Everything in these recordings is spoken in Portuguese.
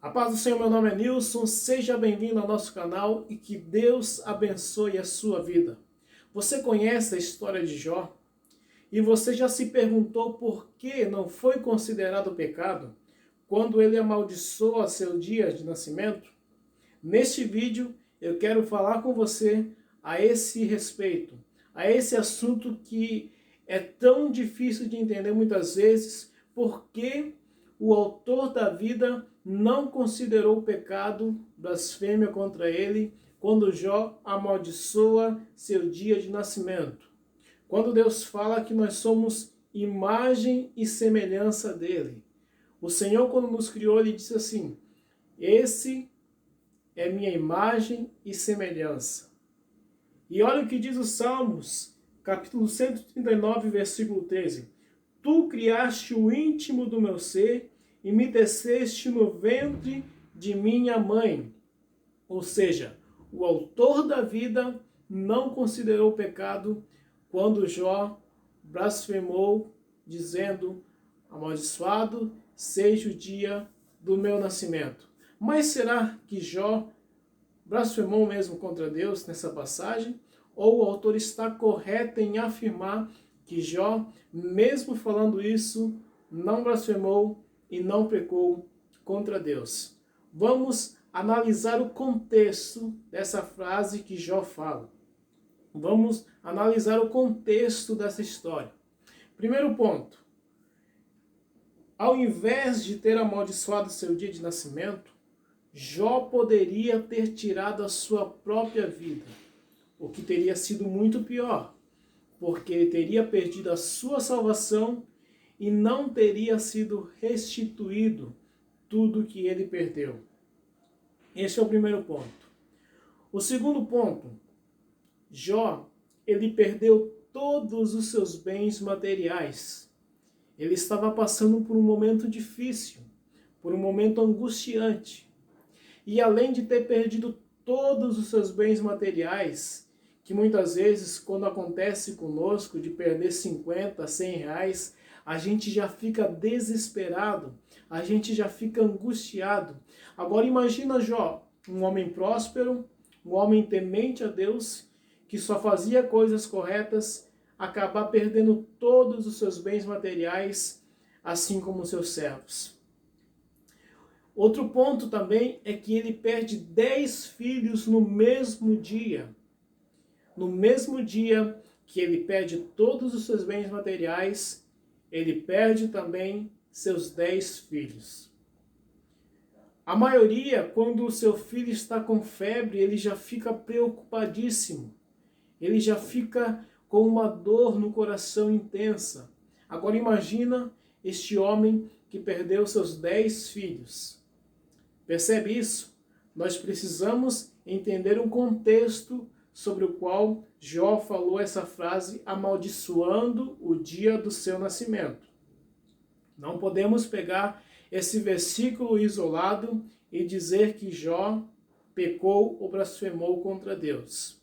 A paz do Senhor, meu nome é Nilson, seja bem-vindo ao nosso canal e que Deus abençoe a sua vida. Você conhece a história de Jó? E você já se perguntou por que não foi considerado pecado quando ele amaldiçoa seu dia de nascimento? Neste vídeo eu quero falar com você a esse respeito, a esse assunto que é tão difícil de entender muitas vezes, porque o autor da vida não considerou o pecado, blasfêmia contra ele, quando Jó amaldiçoa seu dia de nascimento. Quando Deus fala que nós somos imagem e semelhança dele. O Senhor, quando nos criou, ele disse assim: esse é minha imagem e semelhança. E olha o que diz os Salmos, capítulo 139, versículo 13. Tu criaste o íntimo do meu ser e me teceste no ventre de minha mãe. Ou seja, o autor da vida não considerou pecado quando Jó blasfemou, dizendo: amaldiçoado seja o dia do meu nascimento. Mas será que Jó blasfemou mesmo contra Deus nessa passagem? Ou o autor está correto em afirmar que Jó, mesmo falando isso, não blasfemou e não pecou contra Deus? Vamos analisar o contexto dessa frase que Jó fala. Vamos analisar o contexto dessa história. Primeiro ponto: ao invés de ter amaldiçoado seu dia de nascimento, Jó poderia ter tirado a sua própria vida, o que teria sido muito pior, porque ele teria perdido a sua salvação e não teria sido restituído tudo que ele perdeu. Esse é o primeiro ponto. O segundo ponto: Jó, ele perdeu todos os seus bens materiais. Ele estava passando por um momento difícil, por um momento angustiante. E além de ter perdido todos os seus bens materiais, que muitas vezes, quando acontece conosco de perder 50, 100 reais, a gente já fica desesperado, a gente já fica angustiado. Agora imagina Jó, um homem próspero, um homem temente a Deus, que só fazia coisas corretas, acabar perdendo todos os seus bens materiais, assim como seus servos. Outro ponto também é que ele perde 10 filhos no mesmo dia. No mesmo dia que ele perde todos os seus bens materiais, ele perde também seus 10 filhos. A maioria, quando o seu filho está com febre, ele já fica preocupadíssimo. Ele já fica com uma dor no coração intensa. Agora imagina este homem que perdeu seus 10 filhos. Percebe isso? Nós precisamos entender um contexto sobre o qual Jó falou essa frase, amaldiçoando o dia do seu nascimento. Não podemos pegar esse versículo isolado e dizer que Jó pecou ou blasfemou contra Deus.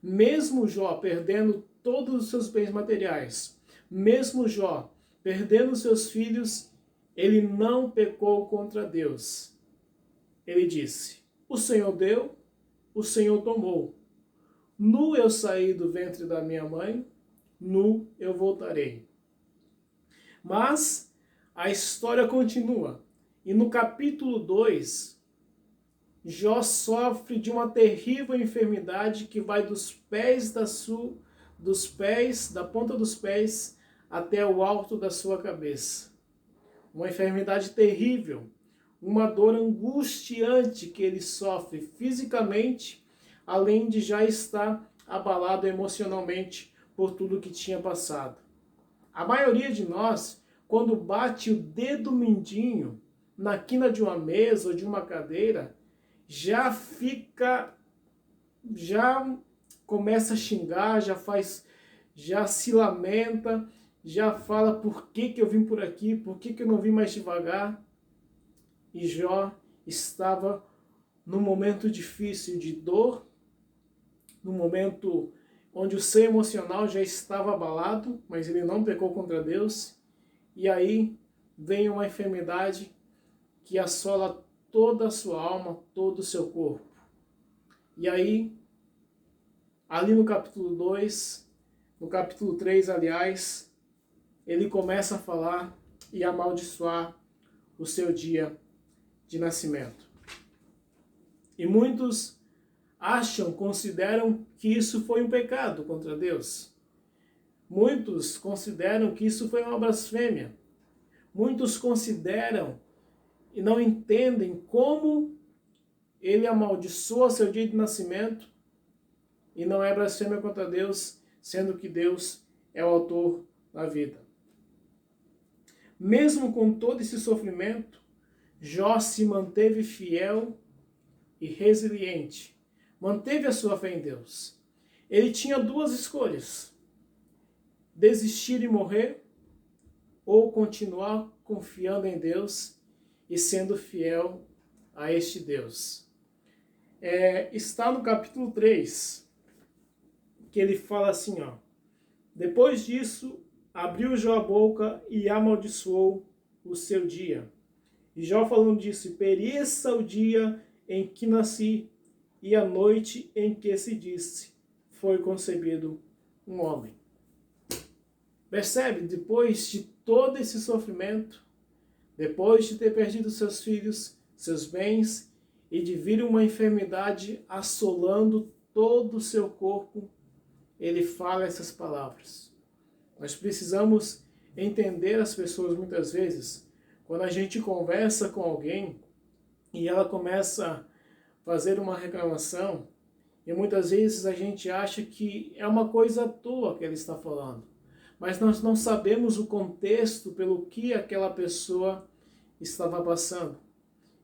Mesmo Jó perdendo todos os seus bens materiais, mesmo Jó perdendo seus filhos, ele não pecou contra Deus. Ele disse: o Senhor deu, o Senhor tomou. Nu eu saí do ventre da minha mãe, nu eu voltarei. Mas a história continua. E no capítulo 2, Jó sofre de uma terrível enfermidade que vai da ponta dos pés até o alto da sua cabeça. Uma enfermidade terrível, uma dor angustiante que ele sofre fisicamente, além de já estar abalado emocionalmente por tudo que tinha passado. A maioria de nós, quando bate o dedo mindinho na quina de uma mesa ou de uma cadeira, já começa a xingar, já se lamenta, já fala: por que eu vim por aqui, por que eu não vim mais devagar? E Jó estava num momento difícil de dor, num momento onde o ser emocional já estava abalado, mas ele não pecou contra Deus. E aí vem uma enfermidade que assola toda a sua alma, todo o seu corpo. E aí, ali no capítulo 2, no capítulo 3, aliás, ele começa a falar e amaldiçoar o seu dia de nascimento. E muitos consideram que isso foi um pecado contra Deus. Muitos consideram que isso foi uma blasfêmia. Muitos consideram e não entendem como ele amaldiçoa seu dia de nascimento e não é blasfêmia contra Deus, sendo que Deus é o autor da vida. Mesmo com todo esse sofrimento, Jó se manteve fiel e resiliente. Manteve a sua fé em Deus. Ele tinha duas escolhas: desistir e morrer, ou continuar confiando em Deus e sendo fiel a este Deus. Está no capítulo 3, que ele fala assim, ó: depois disso, abriu Jó a boca e amaldiçoou o seu dia. E Jó falando disso: pereça o dia em que nasci, e a noite em que se disse, foi concebido um homem. Percebe? Depois de todo esse sofrimento, depois de ter perdido seus filhos, seus bens, e de vir uma enfermidade assolando todo o seu corpo, ele fala essas palavras. Nós precisamos entender as pessoas muitas vezes, quando a gente conversa com alguém e ela começa a fazer uma reclamação, e muitas vezes a gente acha que é uma coisa à toa que ele está falando, mas nós não sabemos o contexto pelo que aquela pessoa estava passando.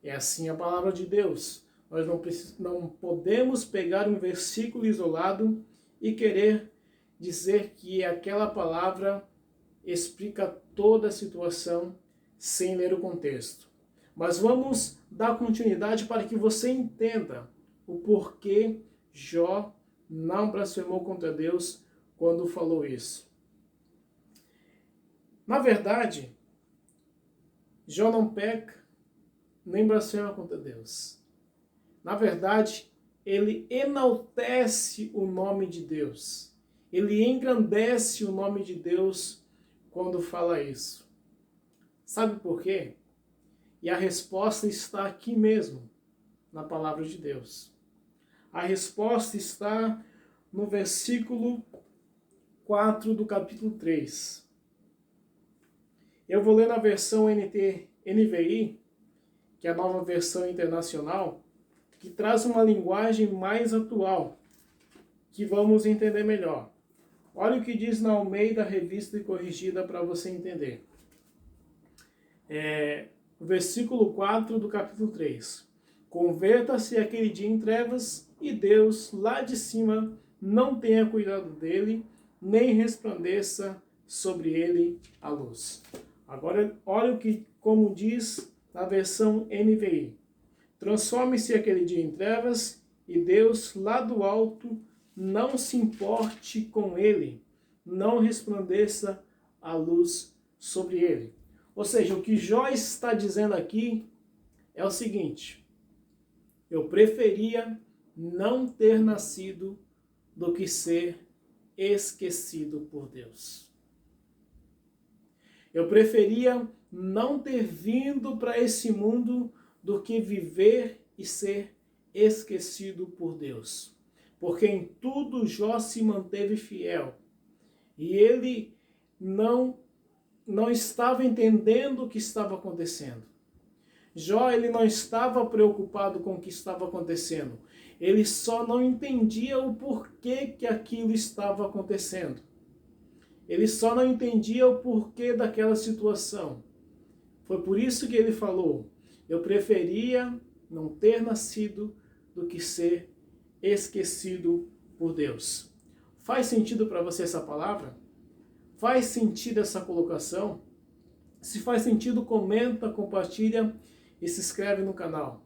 É assim a palavra de Deus. Nós não podemos pegar um versículo isolado e querer dizer que aquela palavra explica toda a situação sem ler o contexto. Mas vamos dar continuidade para que você entenda o porquê Jó não blasfemou contra Deus quando falou isso. Na verdade, Jó não peca nem blasfema contra Deus. Na verdade, ele enaltece o nome de Deus. Ele engrandece o nome de Deus quando fala isso. Sabe por quê? E a resposta está aqui mesmo, na palavra de Deus. A resposta está no versículo 4 do capítulo 3. Eu vou ler na versão NVI, que é a nova versão internacional, que traz uma linguagem mais atual, que vamos entender melhor. Olha o que diz na Almeida, revista e corrigida, para você entender. O versículo 4 do capítulo 3. Converta-se aquele dia em trevas, e Deus, lá de cima, não tenha cuidado dele, nem resplandeça sobre ele a luz. Agora, olha como diz na versão NVI. Transforme-se aquele dia em trevas, e Deus, lá do alto, não se importe com ele, não resplandeça a luz sobre ele. Ou seja, o que Jó está dizendo aqui é o seguinte: eu preferia não ter nascido do que ser esquecido por Deus. Eu preferia não ter vindo para esse mundo do que viver e ser esquecido por Deus. Porque em tudo Jó se manteve fiel. E ele não estava entendendo o que estava acontecendo. Jó, ele não estava preocupado com o que estava acontecendo. Ele só não entendia o porquê que aquilo estava acontecendo. Ele só não entendia o porquê daquela situação. Foi por isso que ele falou: eu preferia não ter nascido do que ser esquecido por Deus. Faz sentido para você essa palavra? Faz sentido essa colocação? Se faz sentido, comenta, compartilha e se inscreve no canal.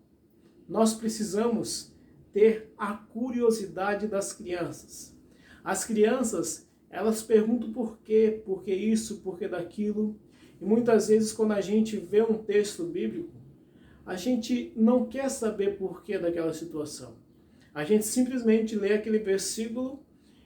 Nós precisamos ter a curiosidade das crianças. As crianças, elas perguntam por quê, por que isso, por que daquilo. E muitas vezes, quando a gente vê um texto bíblico, a gente não quer saber porquê daquela situação. A gente simplesmente lê aquele versículo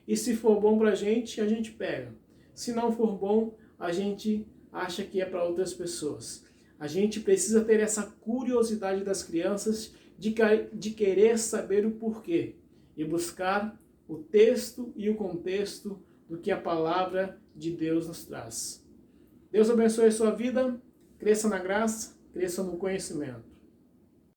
e se for bom para a gente pega. Se não for bom, a gente acha que é para outras pessoas. A gente precisa ter essa curiosidade das crianças de querer saber o porquê e buscar o texto e o contexto do que a palavra de Deus nos traz. Deus abençoe a sua vida, cresça na graça, cresça no conhecimento.